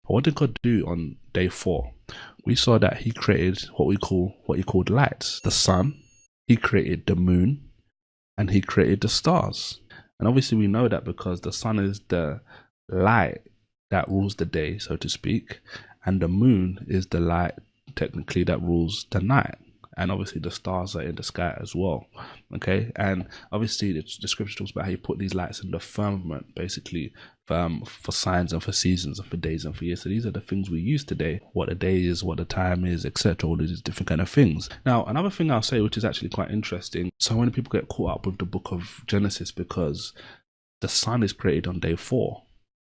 What did God do on day 4? We saw that he created what he called lights. The sun, he created the moon, and he created the stars. And obviously we know that because the sun is the light that rules the day, so to speak, and the moon is the light technically that rules the night. And obviously the stars are in the sky as well. Okay, and obviously the scripture talks about how you put these lights in the firmament, basically for signs and for seasons and for days and for years. So these are the things we use today, what the day is, what the time is, etc. All these different kind of things. Now, another thing I'll say, which is actually quite interesting, so many people get caught up with the book of Genesis because the sun is created on day 4.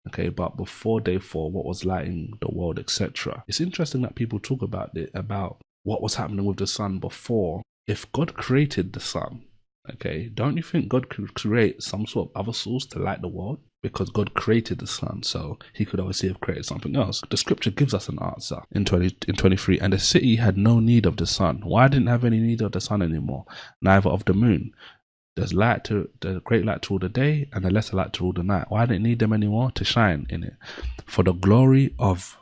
Okay, but before day 4, what was lighting the world, etc. It's interesting that people talk about it, about what was happening with the sun before. If God created the sun, okay, don't you think God could create some sort of other source to light the world? Because God created the sun, so he could obviously have created something else. The scripture gives us an answer in 23. And the city had no need of the sun. Why didn't have any need of the sun anymore? Neither of the moon. There's the great light to rule the day and the lesser light to rule the night. Why didn't it need them anymore? To shine in it. For the glory of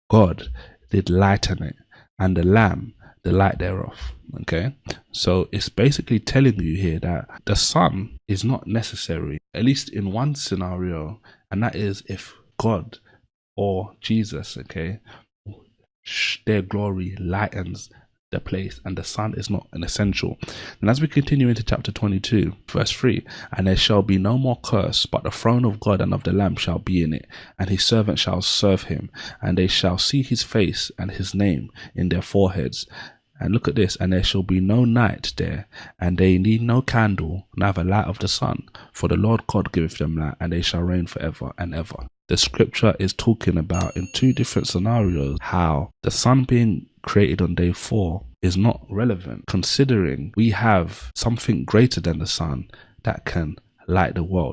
God did lighten it, and the Lamb the light thereof. Okay, so it's basically telling you here that the sun is not necessary, at least in one scenario, and that is if God or Jesus, okay, their glory lightens the place, and the sun is not an essential. And as we continue into chapter 22 verse 3, and there shall be no more curse, but the throne of God and of the Lamb shall be in it, and his servants shall serve him, and they shall see his face and his name in their foreheads. And look at this, and there shall be no night there, and they need no candle, neither light of the sun, for the Lord God giveth them light, and they shall reign forever and ever. The scripture is talking about in two different scenarios how the sun being created on day 4 is not relevant, considering we have something greater than the sun that can light the world.